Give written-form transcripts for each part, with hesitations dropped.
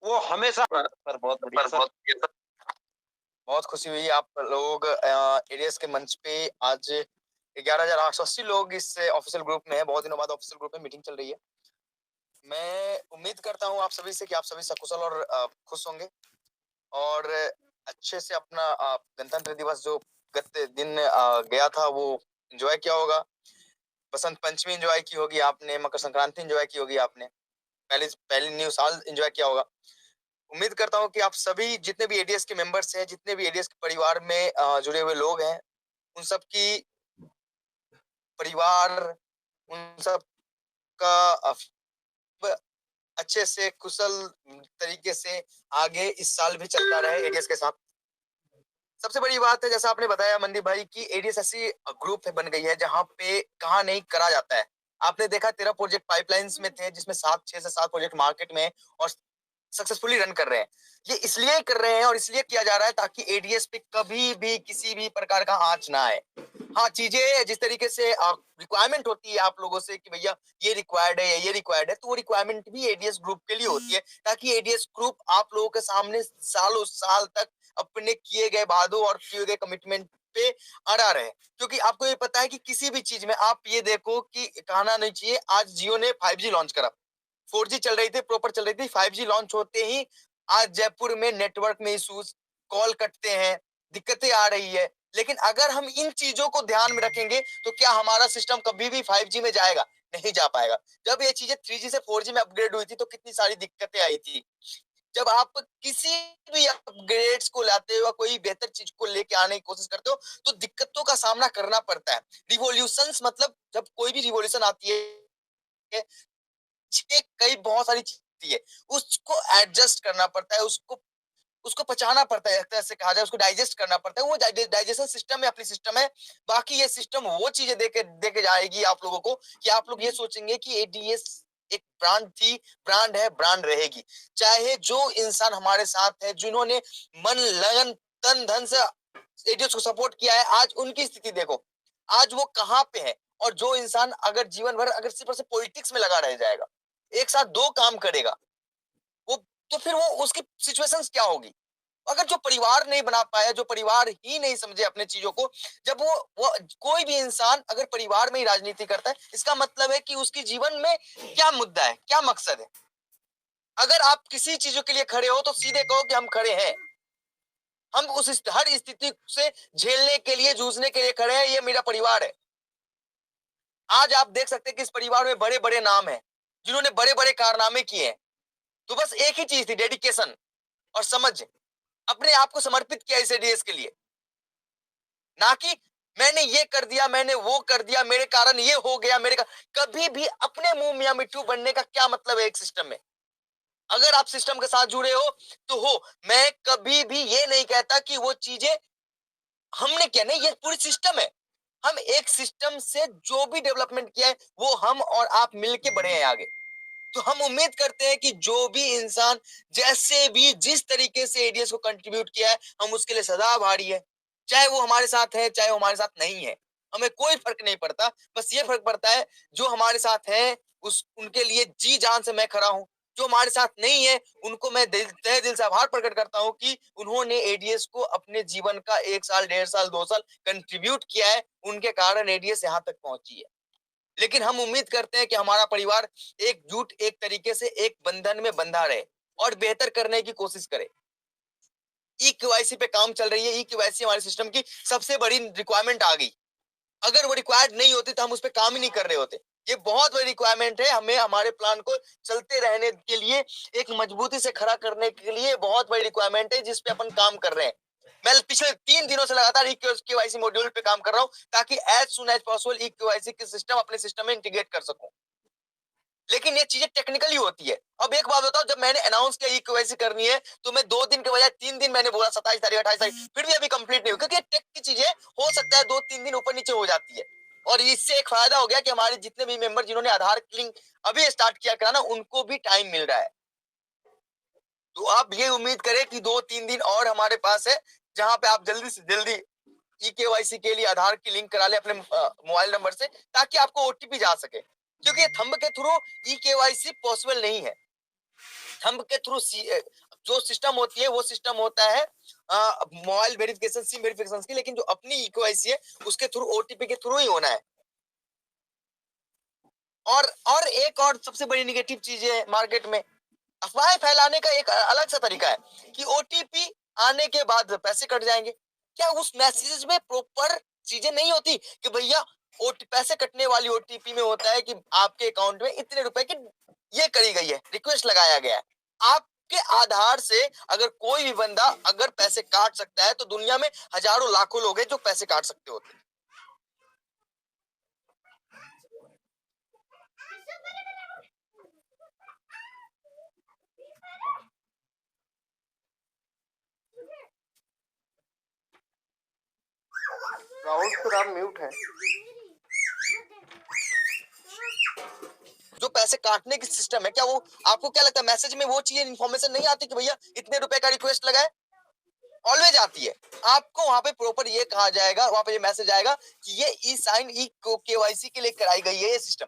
वो हमेशा पर बहुत बढ़िया सर। बहुत खुशी हुई आप लोग एडीएस के मंच पे आज 11,880 लोग इस ऑफिशियल ग्रुप में है। बहुत दिनों बाद ऑफिशियल ग्रुप में मीटिंग चल रही है। मैं उम्मीद करता हूँ आप सभी से कि आप सभी सकुशल और खुश होंगे और अच्छे से अपना गणतंत्र दिवस जो गत दिन गया था वो एंजॉय किया होगा। बसंत पंचमी एंजॉय की होगी आपने, मकर संक्रांति एंजॉय की होगी आपने, पहले पहले न्यू साल एंजॉय किया होगा। उम्मीद करता हूँ कि आप सभी जितने भी एडीएस के मेंबर्स हैं, जितने भी एडीएस के परिवार में जुड़े हुए लोग हैं, उन सब की परिवार, उन सब का अच्छे से कुशल तरीके से आगे इस साल भी चलता रहे एडीएस के साथ। सबसे बड़ी बात है, जैसा आपने बताया मनदीप भाई, की एडीएस ऐसी ग्रुप बन गई है जहां पे कहा नहीं करा जाता है। आपने देखा 13 प्रोजेक्ट पाइपलाइंस में थे, जिसमें 6 से 7 प्रोजेक्ट मार्केट में और सक्सेसफुली रन कर रहे हैं। ये इसलिए कर रहे हैं और इसलिए किया जा रहा है ताकि एडीएस पे कभी भी किसी भी प्रकार का आंच ना आए। हाँ, चीजें जिस तरीके से रिक्वायरमेंट होती है आप लोगों से कि भैया ये रिक्वायर्ड है या ये रिक्वायर्ड है, तो वो रिक्वायरमेंट भी एडीएस ग्रुप के लिए होती है ताकि एडीएस ग्रुप आप लोगों के सामने सालों साल तक अपने किए गए वादों और किए गए कमिटमेंट पे अड़ा रहे। क्योंकि आपको ये पता है कि किसी भी चीज में आप ये देखो कि कहना नहीं चाहिए, आज जियो ने 5G लॉन्च करा, 4G चल रही थी, प्रॉपर चल रही थी, 5G लॉन्च होते ही आज जयपुर में नेटवर्क में इश्यूज, कॉल कटते हैं, दिक्कतें आ रही है। लेकिन अगर हम इन चीजों को ध्यान में रखेंगे तो क्या हमारा सिस्टम कभी भी 5G में जाएगा? नहीं जा पाएगा। जब ये चीजें 3G से 4G में अपग्रेड हुई थी तो कितनी सारी दिक्कतें आई थी। जब आप किसी भी अपग्रेड्स को लाते हो, कोई बेहतर चीज को लेके आने की कोशिश करते हो, तो दिक्कतों का सामना करना पड़ता है। रिवॉल्यूशंस मतलब जब कोई भी रिवॉल्यूशन आती है, कई बहुत सारी चीजें है, उसको एडजस्ट करना पड़ता है, उसको उसको पचाना पड़ता है, एक तरह से कहा जाए उसको डाइजेस्ट करना पड़ता है। वो डाइजेशन सिस्टम है, अपनी सिस्टम है। बाकी ये सिस्टम वो चीजें देके देके जाएगी आप लोगों को कि आप लोग ये सोचेंगे कि एडीएस एक ब्रांड थी, ब्रांड है, ब्रांड रहेगी। चाहे जो इंसान हमारे साथ है, जिन्होंने मन लगन तन धन से एडीएस को सपोर्ट किया है, आज उनकी स्थिति देखो, आज वो कहाँ पे है। और जो इंसान अगर जीवन भर अगर सिर्फ पॉलिटिक्स में लगा रह जाएगा, एक साथ दो काम करेगा, वो तो फिर वो उसकी सिचुएशंस क्या होगी? अगर जो परिवार नहीं बना पाया, जो परिवार ही नहीं समझे अपने चीजों को, जब वो कोई भी इंसान अगर परिवार में ही राजनीति करता है, इसका मतलब है कि उसके जीवन में क्या मुद्दा है, क्या मकसद है। अगर आप किसी चीजों के लिए खड़े हो तो सीधे कहो कि हम खड़े हैं, हम उस हर स्थिति से झेलने के लिए, जूझने के लिए खड़े हैं, ये मेरा परिवार है। आज आप देख सकते हैं कि इस परिवार में बड़े बड़े नाम हैं, जिन्होंने बड़े बड़े कारनामे किए हैं। तो बस एक ही चीज थी, डेडिकेशन और समझ, अपने आप को समर्पित किया इस एडीएस के लिए। ना कि मैंने ये कर दिया, मैंने वो कर दिया, मेरे कारण ये हो गया, कभी भी अपने मुंह मियां मिट्टू बनने का क्या मतलब है एक सिस्टम में? अगर आप सिस्टम के साथ जुड़े हो तो हो। मैं कभी भी ये नहीं कहता कि वो चीजें हमने किया, नहीं, ये पूरी सिस्टम है। हम एक सिस्टम से जो भी डेवलपमेंट किया है वो हम और आप मिलके बढ़े हैं आगे। तो हम उम्मीद करते हैं कि जो भी इंसान जैसे भी जिस तरीके से एडीएस को कंट्रीब्यूट किया है, हम उसके लिए सदा आभारी है। चाहे वो हमारे साथ है, चाहे वो हमारे साथ नहीं है, हमें कोई फर्क नहीं पड़ता। बस ये फर्क पड़ता है जो हमारे साथ है उस उनके लिए जी जान से मैं खड़ा हूं। जो हमारे साथ नहीं है उनको मैं तहे दिल से आभार प्रकट करता हूं कि उन्होंने एडीएस को अपने जीवन का 1 साल, 1.5 साल, 2 साल कंट्रीब्यूट किया है। उनके कारण एडीएस यहाँ तक पहुंची है। लेकिन हम उम्मीद करते हैं कि हमारा परिवार एकजुट, एक तरीके से एक बंधन में बंधा रहे और बेहतर करने की कोशिश करे। ई केवाईसी पे काम चल रही है। ई केवाईसी हमारे सिस्टम की सबसे बड़ी रिक्वायरमेंट आ गई। अगर वो रिक्वायर्ड नहीं होती तो हम उस पर काम ही नहीं कर रहे होते। ये बहुत बड़ी रिक्वायरमेंट है, हमें हमारे प्लान को चलते रहने के लिए, एक मजबूती से खड़ा करने के लिए बहुत बड़ी रिक्वायरमेंट है जिसपे अपन काम कर रहे हैं। मैं पिछले 3 दिनों से लगातार ई केवाईसी मॉड्यूल पे काम कर रहा हूँ ताकि as soon as possible e KYC की सिस्टम अपने सिस्टम में इंटीग्रेट कर सकूं। लेकिन ये चीजें टेक्निकली होती है। अब एक बात बताओ, जब मैंने अनाउंस किया ई केवाईसी करनी है तो मैं 2 दिन के बजाय 3 दिन मैंने बोला, 27 तारीख, 28 तारीख, फिर भी अभी कंप्लीट नहीं हुई, क्योंकि टेक की चीजें हो सकता है 2-3 दिन ऊपर नीचे हो जाती है। और इससे एक फायदा हो गया कि हमारे जितने भी मेंबर जिन्होंने आधार लिंक अभी स्टार्ट किया कराना, उनको भी टाइम मिल रहा है। तो आप ये उम्मीद करें कि 2-3 दिन और हमारे पास है, जहां पे आप जल्दी से जल्दी ई केवाईसी के लिए आधार की लिंक करा ले अपने मोबाइल नंबर से, ताकि आपको ओटीपी जा सके। क्योंकि थंब के थ्रू ई केवाईसी पॉसिबल नहीं है। थंब के थ्रू जो सिस्टम होती है वो सिस्टम होता है मोबाइल वेरिफिकेशन, सिम वेरिफिकेशन की, लेकिन जो अपनी ईकेवाईसी है उसके थ्रू ओटीपी के थ्रू ही होना है। और एक और सबसे बड़ी निगेटिव चीज है मार्केट में, अफवाहें फैलाने का एक अलग सा तरीका है कि ओटीपी आने के बाद पैसे कट जाएंगे। क्या उस मैसेज में प्रॉपर चीजें नहीं होती कि भैया पैसे कटने वाली ओटीपी में होता है कि आपके अकाउंट में इतने रुपए की ये करी गई है, रिक्वेस्ट लगाया गया है। आपके आधार से अगर कोई भी बंदा अगर पैसे काट सकता है तो दुनिया में हजारों लाखों लोग हैं जो पैसे काट सकते होते हैं। राहुल सर आप म्यूट है। जो पैसे काटने की सिस्टम है, क्या वो आपको क्या लगता है मैसेज में वो चीज इन्फॉर्मेशन नहीं आती कि भैया इतने रुपए का रिक्वेस्ट लगा है? ऑलवेज आती है। आपको वहां पे प्रॉपर ये कहा जाएगा, वहां पे ये मैसेज आएगा कि ये ई साइन ई केवाईसी के लिए कराई गई है ये सिस्टम।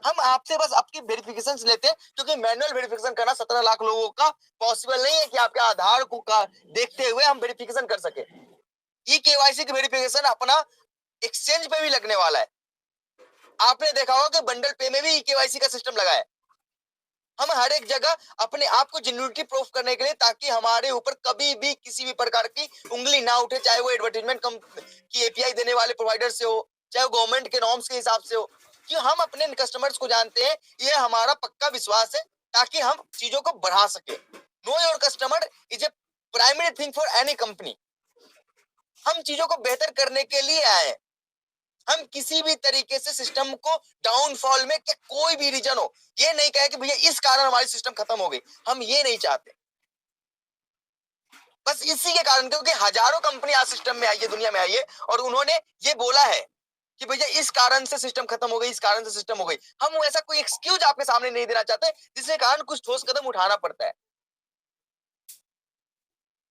हम आपसे बस आपकी वेरिफिकेशन लेते हैं क्योंकि मैनुअल वेरिफिकेशन करना 17 लाख लोगों का पॉसिबल नहीं है कि आपके आधार को देखते हुए हम वेरिफिकेशन कर सके। ई केवाईसी की वेरिफिकेशन अपना एक्सचेंज पे भी लगने वाला है। आपने देखा होगा कि बंडल पे में भी ई केवाईसी का सिस्टम लगा है। हम हर एक जगह अपने आप को जेन्युइनिटी प्रूफ करने के लिए, ताकि हमारे ऊपर कभी भी किसी भी प्रकार की उंगली ना उठे, चाहे वो एडवर्टाइजमेंट की एपीआई देने वाले प्रोवाइडर से हो, चाहे वो गवर्नमेंट के नॉर्म्स के हिसाब से हो, कि हम अपने कस्टमर्स को जानते हैं, ये हमारा पक्का विश्वास है ताकि हम चीजों को बढ़ा सके। Know your customer is a primary thing for any company. हम चीजों को बेहतर करने के लिए आए। हम किसी भी तरीके से सिस्टम को डाउनफॉल में क्या कोई भी रीजन हो, ये नहीं कहे कि भैया इस कारण हमारी सिस्टम खत्म हो गई, हम ये नहीं चाहते। बस इसी के कारण, क्योंकि हजारों कंपनी आज सिस्टम में आई है, दुनिया में आई है, और उन्होंने ये बोला है कि भैया इस कारण से सिस्टम खत्म हो गई, इस कारण से सिस्टम हो गई। हम ऐसा कोई एक्सक्यूज आपके सामने नहीं देना चाहते जिसके कारण कुछ ठोस कदम उठाना पड़ता है।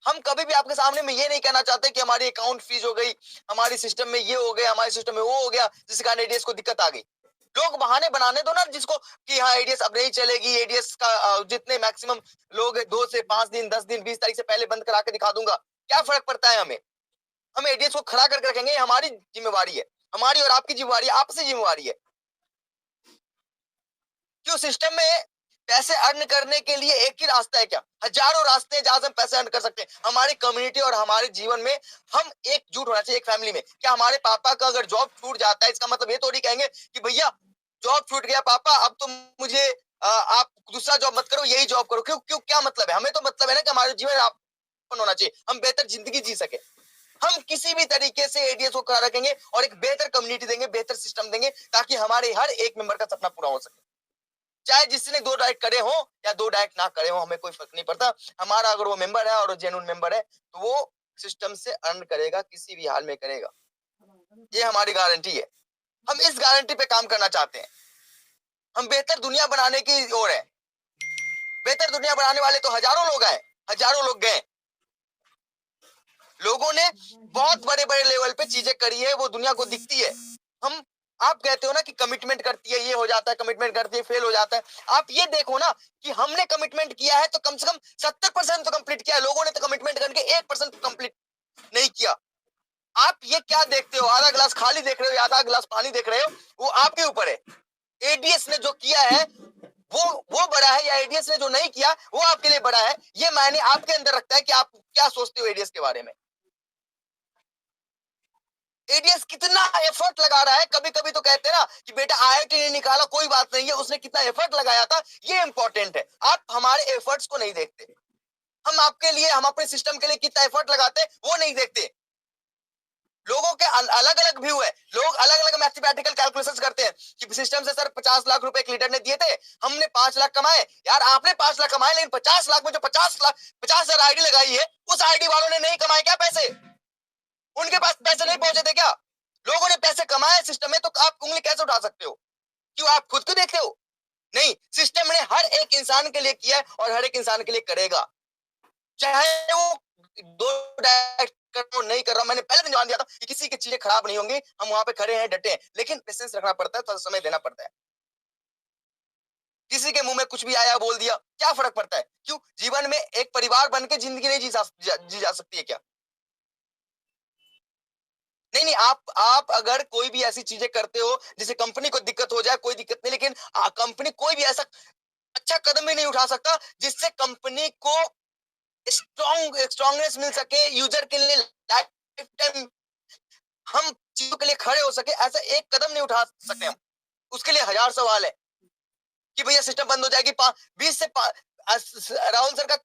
हम कभी भी आपके सामने में ये नहीं कहना चाहते कि हमारी अकाउंट फीस हो गई, हमारी सिस्टम में ये हो गया, हमारे सिस्टम में वो हो गया, जिसके कारण एडीएस को दिक्कत आ गई। लोग बहाने बनाने दो ना जिसको कि हाँ एडीएस अब नहीं चलेगी, एडीएस का जितने मैक्सिमम लोग 2 से 5 दिन, 10 दिन, 20 तारीख से पहले बंद करा के दिखा दूंगा। क्या फर्क पड़ता है हमें? हम एडीएस को खड़ा करके रखेंगे, हमारी जिम्मेवारी है, हमारी और आपकी जिम्मेवारी है, आपसी जिम्मेवारी है। क्यों सिस्टम में पैसे अर्न करने के लिए एक ही रास्ता है क्या? हजारों रास्ते हैं जहां से हम पैसे अर्न कर सकते हैं। हमारी कम्युनिटी और हमारे जीवन में हम एकजुट होना चाहिए, एक फैमिली में। क्या हमारे पापा का अगर जॉब छूट जाता है, इसका मतलब ये थोड़ी कहेंगे कि भैया जॉब छूट गया पापा, अब तो मुझे आप दूसरा जॉब मत करो, यही जॉब करो। क्यों क्यों क्या मतलब है? हमें तो मतलब है ना कि हमारा जीवन यापन होना चाहिए, हम बेहतर जिंदगी जी सके। हम किसी भी तरीके से एडीएस को खड़ा रखेंगे और एक बेहतर कम्युनिटी देंगे, बेहतर सिस्टम देंगे, ताकि हमारे हर एक मेंबर का सपना पूरा हो सके। चाहे जिसने 2 डाइट करे हो या 2 डाइट ना करे हो, हमें कोई फर्क नहीं पड़ता। हमारा अगर वो मेंबर है और जेन्युइन मेंबर है तो वो सिस्टम से अर्न करेगा, किसी भी हाल में करेगा। ये हमारी गारंटी है। हम इस गारंटी पे काम करना चाहते हैं। हम बेहतर दुनिया बनाने की ओर है। बेहतर दुनिया बनाने वाले तो हजारों लोग आए, हजारों लोग गए। लोगों ने बहुत बड़े बड़े लेवल पे चीजें करी है, वो दुनिया को दिखती है। हम आप कहते हो ना कि कमिटमेंट करती है, ये हो जाता है, कमिटमेंट करती है, फेल हो जाता है। आप ये देखो ना कि हमने कमिटमेंट किया है तो कम से कम 70% तो कंप्लीट किया है। लोगों ने तो कमिटमेंट करके 1% कंप्लीट नहीं किया। आप ये क्या देखते हो? आधा गिलास खाली देख रहे हो या आधा गिलास पानी देख रहे हो, वो आपके ऊपर है। एडीएस ने जो किया है वो बड़ा है, या एडीएस ने जो नहीं किया वो आपके लिए बड़ा है, ये मायने आपके अंदर रखता है कि आप क्या सोचते हो एडीएस के बारे में। एडीएस कितना एफर्ट लगा रहा है। कभी कभी तो कहते हैं ना कि बेटा आईआईटी ने निकाला, कोई बात नहीं है, उसने कितना एफर्ट लगाया था, ये इंपॉर्टेंट है। आप हमारे एफर्ट्स को नहीं देखते। हम आपके लिए, हम अपने सिस्टम के लिए कितना एफर्ट लगाते हैं वो नहीं देखते। लोगों के अलग अलग व्यू है, लोग अलग अलग मैथमेटिकल कैलकुलेशंस करते हैं कि सिस्टम से सर 50 लाख रुपए एक लीडर ने दिए थे, हमने 5 लाख कमाए। यार आपने 5 लाख कमाए, लेकिन 50 लाख में जो 50,000 आईडी लगाई है, उस आईडी वालों ने नहीं कमाए क्या पैसे? उनके पास पैसे नहीं पहुंचे थे क्या? लोगों ने पैसे कमाए सिस्टम में, तो आप उंगली कैसे उठा सकते हो? क्यों आप खुद को देखते हो? नहीं, सिस्टम ने हर एक इंसान के लिए किया है और हर एक इंसान के लिए करेगा, चाहे वो 2 डायरेक्ट कर रहा नहीं कर रहा। मैंने पहले दिन जान दिया था कि किसी की चीजें खराब नहीं होंगी। हम वहां पे खड़े हैं, डटे हैं, लेकिन पेशेंस रखना पड़ता है, थोड़ा समय देना पड़ता है। किसी के मुंह में कुछ भी आया बोल दिया, क्या फर्क पड़ता है? क्यों? जीवन में एक परिवार बन के जिंदगी नहीं जी जा सकती है क्या? नहीं नहीं, आप अगर कोई भी ऐसी चीजें करते हो जिससे कंपनी को दिक्कत हो जाए, कोई दिक्कत नहीं, लेकिन कंपनी कोई भी ऐसा अच्छा कदम भी नहीं उठा सकता जिससे कंपनी को स्ट्रांगनेस मिल सके, यूजर के लिए लाइफ टाइम हम चीजों के लिए खड़े हो सके, ऐसा एक कदम नहीं उठा सकते हम। उसके लिए हजार सवाल है कि भैया सिस्टम बंद हो जाएगी, 20 से राहुल सर का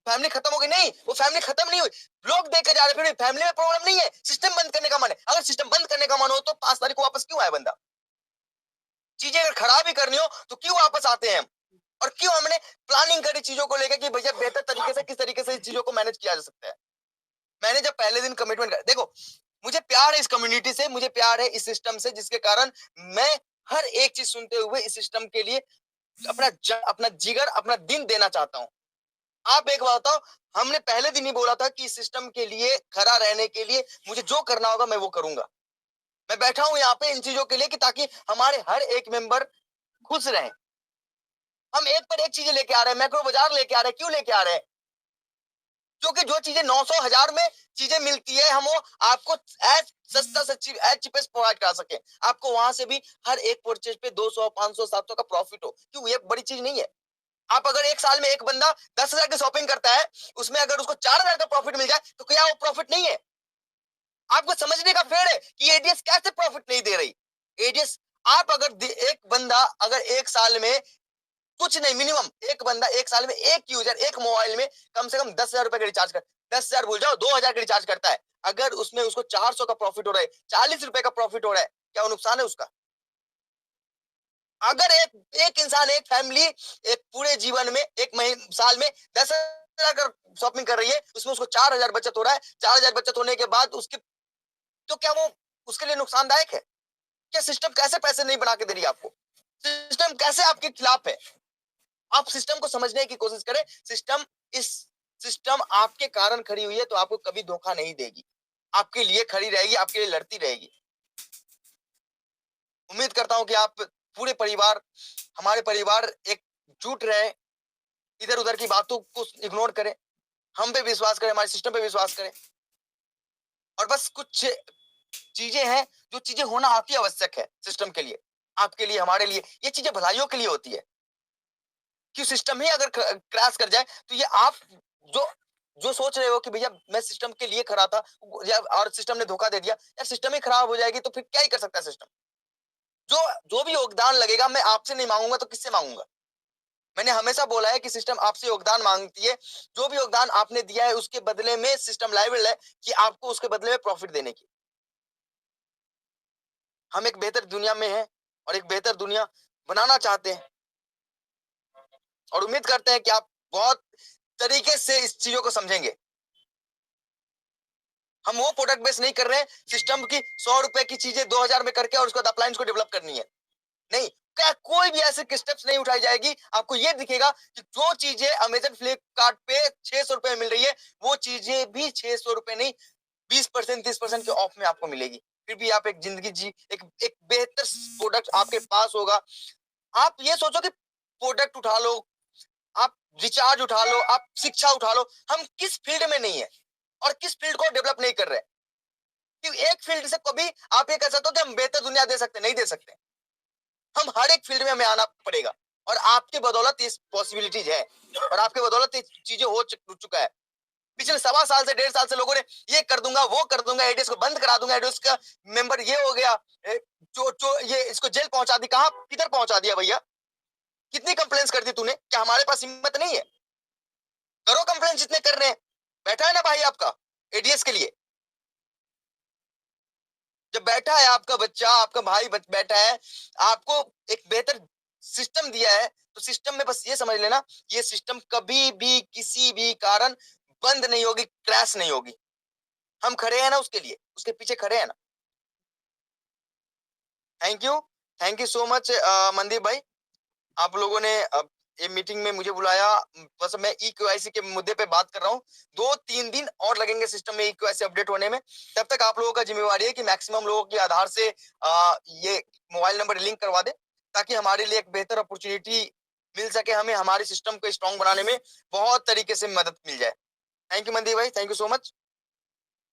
फैमिली खत्म हो गई, नहीं, वो फैमिली खत्म नहीं हुई, लोग देखे जा रहे, फिर फैमिली में प्रॉब्लम नहीं है, सिस्टम बंद करने का मन है। अगर सिस्टम बंद करने का मन हो तो 5 तारीख को वापस क्यों आए बंदा? चीजें अगर खराब ही करनी हो तो क्यों वापस आते हैं हम? और क्यों हमने प्लानिंग करी चीजों को लेकर कि भैया बेहतर तरीके से किस तरीके से चीजों को मैनेज किया जा सकता है। मैंने जब पहले दिन कमिटमेंट कर, देखो मुझे प्यार है इस कम्युनिटी से, मुझे प्यार है इस सिस्टम से, जिसके कारण मैं हर एक चीज सुनते हुए इस सिस्टम के लिए अपना जिगर, अपना दिन देना चाहता हूं। आप एक बात बताओ, हमने पहले दिन ही बोला था कि इस सिस्टम के लिए खड़ा रहने के लिए मुझे जो करना होगा मैं वो करूंगा। मैं बैठा हूं यहाँ पे इन चीजों के लिए कि ताकि हमारे हर एक मेंबर खुश रहे। हम एक पर एक चीजें लेके आ रहे हैं, मैक्रो बाजार लेके आ रहे हैं, क्यों लेके आ रहे हैं? क्योंकि जो चीजें 900 1000 में चीजें मिलती है, हम वो आपको एज सस्ता सच्ची एज चीपेस्ट प्रोवाइड करा सके, आपको वहां से भी हर एक परचेज पे 200 500 700 का प्रॉफिट हो। क्यों? ये बड़ी चीज नहीं है। आप अगर एक साल में एक बंदा 10,000 की शॉपिंग करता है, उसमें अगर उसको 4,000 का प्रॉफिट मिल जाए तो क्या वो प्रॉफिट नहीं है? आपको समझने का फेर है कि एडीएस कैसे प्रॉफिट नहीं दे रही। एडीएस, आप अगर एक बंदा अगर एक साल में कुछ नहीं, मिनिमम एक बंदा एक साल में एक यूजर एक मोबाइल में कम से कम 10,000 रुपए का रिचार्ज कर, 10,000 भूल जाओ, 2,000 का रिचार्ज करता है, अगर उसमें उसको 400 का प्रॉफिट हो रहा है, 40 रुपए का प्रॉफिट हो रहा है, क्या वो नुकसान है उसका? अगर एक एक इंसान, एक फैमिली एक पूरे जीवन में एक महीने साल में 10,000 का शॉपिंग कर रही है, उसमें उसको 4,000 बचत हो रहा है, 4,000 बचत होने के बाद उसके, तो क्या वो उसके लिए नुकसानदायक है? क्या सिस्टम कैसे पैसे नहीं बना के दे रही है आपको? सिस्टम कैसे आपके खिलाफ है? आप सिस्टम को समझने की कोशिश करें। इस सिस्टम आपके कारण खड़ी हुई है तो आपको कभी धोखा नहीं देगी, आपके लिए खड़ी रहेगी, आपके लिए लड़ती रहेगी। उम्मीद करता हूं कि आप पूरे परिवार, हमारे परिवार एकजुट रहे, इधर उधर की बातों को इग्नोर करें, हम पे विश्वास करें, हमारे सिस्टम पे विश्वास करें। और बस कुछ चीजें हैं जो चीजें होना अति आवश्यक है सिस्टम के लिए, आपके लिए, हमारे लिए, ये चीजें भलाइयों के लिए होती है। कि सिस्टम ही अगर क्रैश कर जाए तो ये आप जो जो सोच रहे हो कि भैया मैं सिस्टम के लिए खड़ा था या और सिस्टम ने धोखा दे दिया, यार सिस्टम ही खराब हो जाएगी तो फिर क्या ही कर सकता है सिस्टम? जो जो भी योगदान लगेगा मैं आपसे नहीं मांगूंगा तो किससे मांगूंगा? मैंने हमेशा बोला है कि सिस्टम आपसे योगदान मांगती है, जो भी योगदान आपने दिया है उसके बदले में सिस्टम लायबल है कि आपको उसके बदले में प्रॉफिट देने की। हम एक बेहतर दुनिया में हैं और एक बेहतर दुनिया बनाना चाहते हैं और उम्मीद करते हैं कि आप बहुत तरीके से इस चीजों को समझेंगे। हम वो प्रोडक्ट बेस नहीं कर रहे हैं सिस्टम की 100 रुपए की चीजें 2,000 में करके और उसके बाद अप्लायंस को डेवलप करनी है, नहीं। क्या कोई भी ऐसे स्टेप्स नहीं उठाई जाएगी। आपको ये दिखेगा कि जो चीजें अमेजन फ्लिपकार्ट पे 600 रुपए में मिल रही है, वो चीजें भी 600 रुपए नहीं, 20% 30% के ऑफ में आपको मिलेगी। फिर भी आप एक जिंदगी जी, एक बेहतर प्रोडक्ट आपके पास होगा। आप ये सोचो कि प्रोडक्ट उठा लो, आप रिचार्ज उठा लो, आप शिक्षा उठा लो, हम किस फील्ड में नहीं है और किस फील्ड को डेवलप नहीं कर रहे? कि एक फील्ड से कभी आप ये कह सकते हो कि हम बेहतर दुनिया दे सकते, नहीं दे सकते। हम हर एक फील्ड में हमें आना पड़ेगा और आपके बदौलत ये पॉसिबिलिटीज है और आपके बदौलत ये चीजें हो चुका है। पिछले 1.25 साल से 1.5 साल से लोगों ने ये कर दूंगा वो कर दूंगा, एडीएस को बंद करा दूंगा, एडीएस का मेंबर ये हो गया, जो ये इसको जेल पहुंचा दी, कहां किधर पहुंचा दिया भैया? कितनी कंप्लेंट्स कर दी तूने? क्या हमारे पास हिम्मत नहीं है? करो कंप्लेंट जितने कर रहे हैं, बैठा है ना भाई आपका एडीएस के लिए। जब बैठा है आपका बच्चा, आपका भाई बैठा है, आपको एक बेहतर सिस्टम दिया है, तो सिस्टम में बस ये समझ लेना, ये सिस्टम कभी भी किसी भी कारण बंद नहीं होगी, क्रैश नहीं होगी। हम खड़े हैं ना उसके लिए, उसके पीछे खड़े हैं ना। Thank you so much Mandeep भाई, आप लोगों ने ये मीटिंग में मुझे बुलाया। बस मैं ई केवाईसी के मुद्दे पे बात कर रहा हूँ। 2-3 दिन और लगेंगे सिस्टम में ई केवाईसी अपडेट होने में। तब तक आप लोगों का जिम्मेवारी है कि मैक्सिमम लोगों के आधार से ये मोबाइल नंबर लिंक करवा दे, ताकि हमारे लिए एक बेहतर अपॉर्चुनिटी मिल सके, हमें हमारे सिस्टम को स्ट्रॉन्ग बनाने में बहुत तरीके से मदद मिल जाए। थैंक यू मनदीप भाई, thank you so much.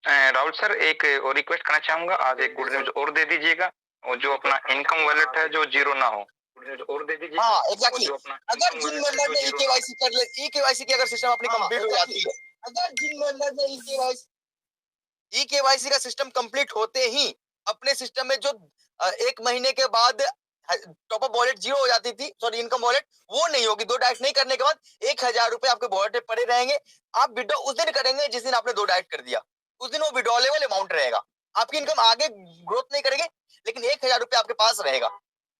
Rahul sir, एक और रिक्वेस्ट करना चाहूंगा, आज एक गुड न्यूज और दे दीजिएगा, और जो अपना इनकम वॉलेट है जो जीरो ना हो, गुड न्यूज और दे दीजिएगा। हाँ एग्जैक्टली, अगर जिन मेंबर ने ई-केवाईसी कर ले, ई-केवाईसी की अगर सिस्टम अपनी कंप्लीट हो जाती है, अगर जिन मेंबर ने ई-केवाईसी का सिस्टम कंप्लीट होते ही अपने सिस्टम में जो 1 महीने के बाद टॉप अप वॉलेट जीरो हो जाती थी, सॉरी इनकम वॉलेट, वो नहीं होगी। 2 डाइट नहीं करने के बाद 1000 रुपए आपके वॉलेट में पड़े रहेंगे। आप विड्रॉ उस दिन करेंगे जिस दिन आपने 2 डाइट कर दिया, उस दिन वो विड्रॉलेबल अमाउंट रहेगा। आपकी इनकम आगे ग्रोथ नहीं करेगी, लेकिन 1000 रुपए आपके पास रहेगा।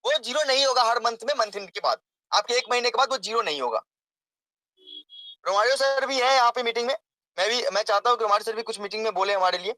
वो जीरो नहीं होगा हर मंथ में, मंथ एंड के बाद आपके 1 महीने के बाद वो जीरो नहीं होगा। रोमारियो सर भी है यहाँ पे मीटिंग में, मैं चाहता हूँ कि रोमारियो सर भी कुछ मीटिंग में बोले हमारे लिए।